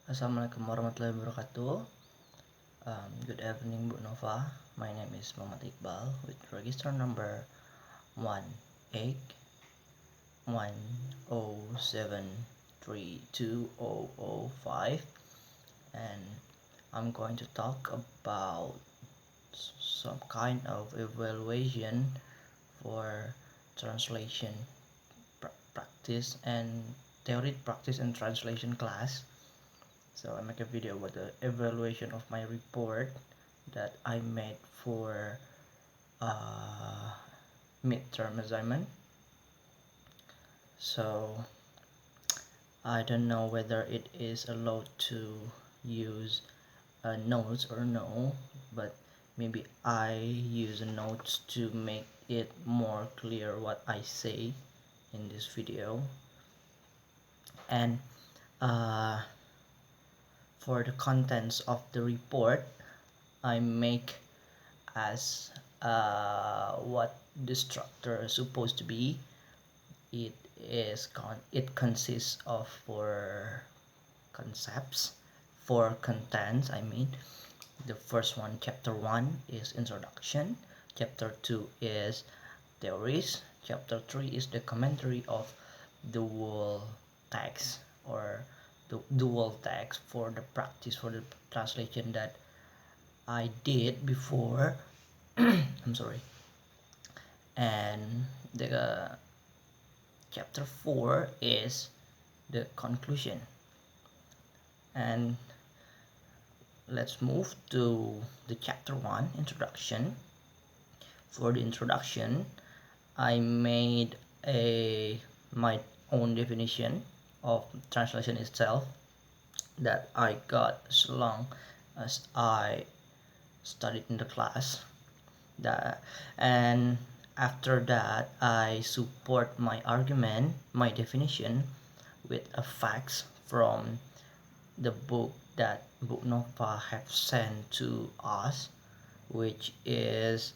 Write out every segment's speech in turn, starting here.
Assalamualaikum warahmatullahi wabarakatuh. Good evening, Bu Nova. My name is MuhammadIqbal with register number 18107320005, and I'm going to talk about some kind of evaluation for translation practice and theory practice and translation class. So I make a video about the evaluation of my report that I made for midterm assignment. So I don't know whether it is allowed to use notes or no, but maybe I use notes to make it more clear what I say in this video. And for the contents of the report, I make as what the structure is supposed to be. It consists of four concepts, four contents. I mean, the first one, chapter 1, is introduction. Chapter 2 is theories. Chapter 3 is the commentary of the whole text, or the dual text for the practice, for the translation that I did before. I'm sorry. And the chapter 4 is the conclusion. And let's move to the chapter 1, introduction. For the introduction, I made my own definition of translation itself that I got as long as I studied in the class. And after that, I support my argument, my definition, with a facts from the book that Book Nova have sent to us, which is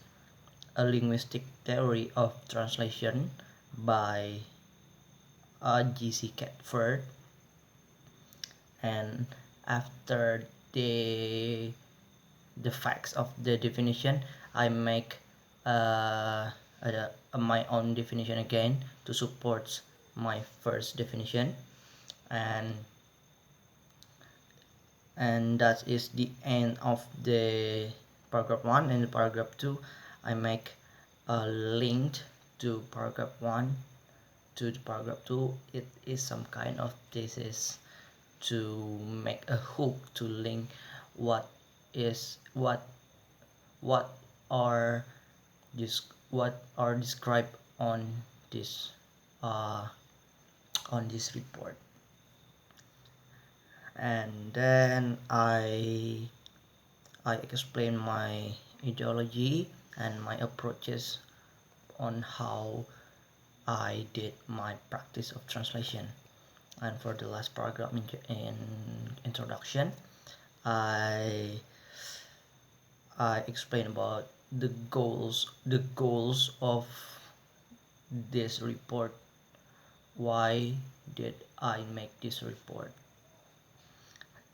a linguistic theory of translation by G.C. Catford. And after the facts of the definition, I make my own definition again to support my first definition, and that is the end of the paragraph 1. And the paragraph 2, I make a link to paragraph 1 to the paragraph 2. It is some kind of thesis to make a hook to link what are described on this report. And then I explain my ideology and my approaches on how I did my practice of translation. And for the last paragraph in introduction, I explain about the goals of this report. Why did I make this report?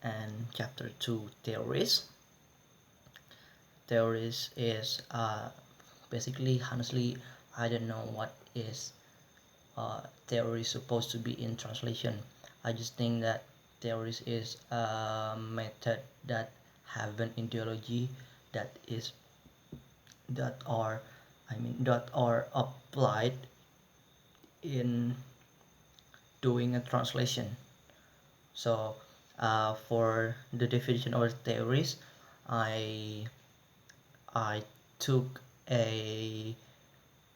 And chapter 2, theories. Theories is basically, honestly, I don't know what is theory supposed to be in translation. I just think that theories is a method that have an ideology that are applied in doing a translation. So for the definition of theories, I took the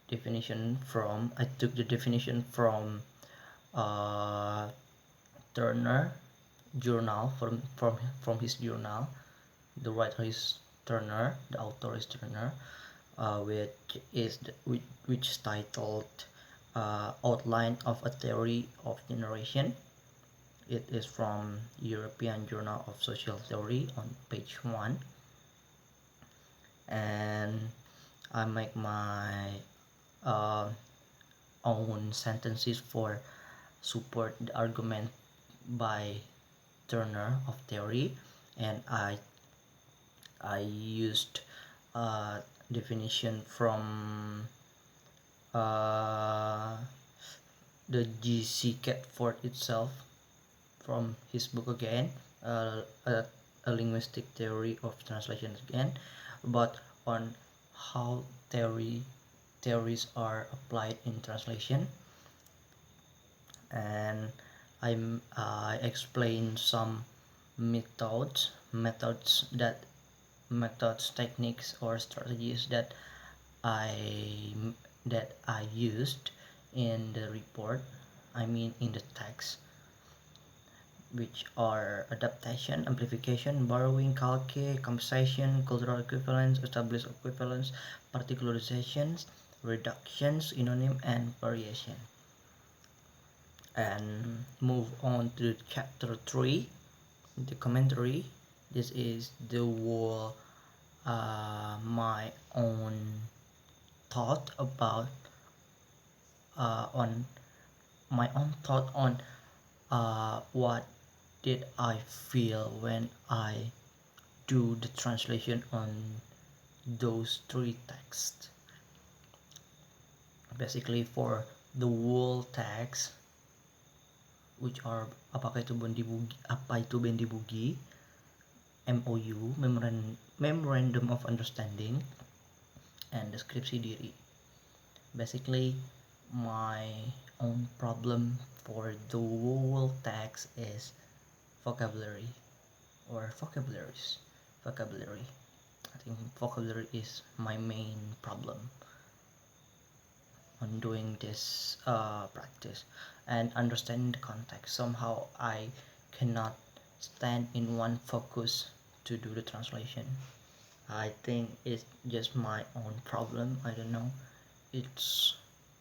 definition from Turner journal, from his journal. The writer is Turner, the author is Turner, which is titled Outline of a Theory of Generation. It is from European Journal of Social Theory on page 1. And I make my own sentences for support the argument by Turner of theory, and I used definition from the G.C. Catford itself, from his book again, a linguistic theory of translation again, but on how theories are applied in translation. And I explain some methods, techniques, or strategies I that I used in the report, I mean in the text, which are adaptation, amplification, borrowing, calque, compensation, cultural equivalence, established equivalence, particularizations, reductions, synonym, and variation. And move on to chapter 3, the commentary. This is the whole my own thought about on my own thought on what did I feel when I do the translation on those 3 texts. Basically, for the whole text, which are apa itu Bendi Bugi, MOU, Memorandum of Understanding, and Deskripsi Diri. Basically, my own problem for the whole text is vocabulary or vocabularies. Vocabulary. I think vocabulary is my main problem on doing this practice, and understanding the context. Somehow I cannot stand in one focus to do the translation. I think it's just my own problem. I don't know. It's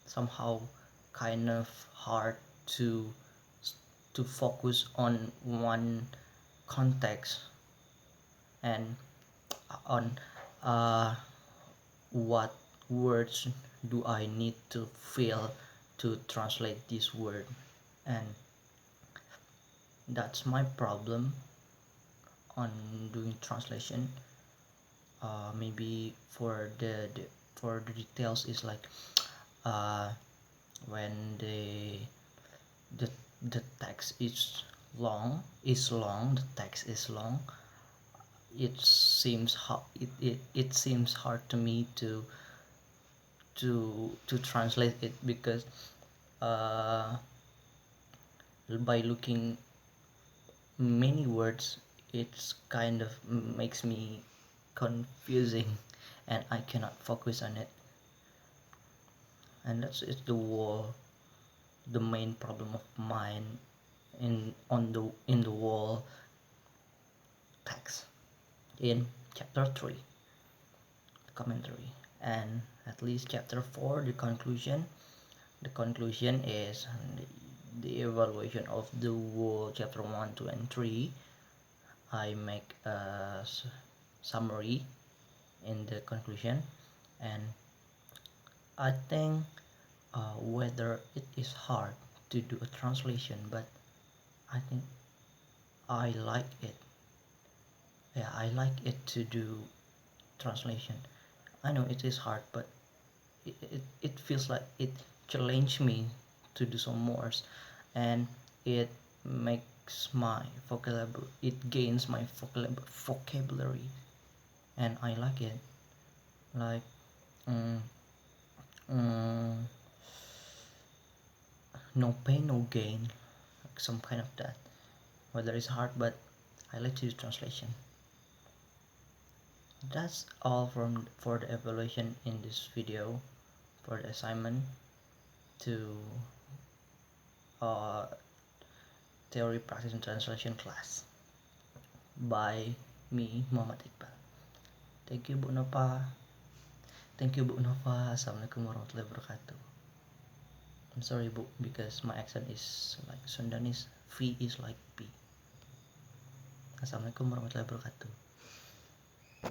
somehow kind of hard to focus on one context and on what words do I need to fill to translate this word, and that's my problem on doing translation. Maybe for the details is like when the text is long, the text is long, it seems hard to me to translate it, because by looking many words, it's kind of makes me confusing and I cannot focus on it, and that's the main problem of mine in the wall text in chapter 3, commentary. And at least chapter 4, the conclusion is the evaluation of the whole chapter 1, 2, and 3. I make a summary in the conclusion, and I think whether it is hard to do a translation, but I think I like it. Yeah, I like it to do translation. I know it is hard, but it feels like it challenged me to do some more, and it makes my vocabulary, it gains my vocabulary, and I like it. Like no pain, no gain, like some kind of that. Whether it's hard, but I like to do translation. That's all for the evaluation in this video, for the assignment to theory, practice, and translation class by me, MuhammadIqbal. Thank you, Bu Nova. Assalamualaikum warahmatullahi wabarakatuh. I'm sorry, Bu, because my accent is like Sundanese. V is like P. Assalamualaikum warahmatullahi wabarakatuh.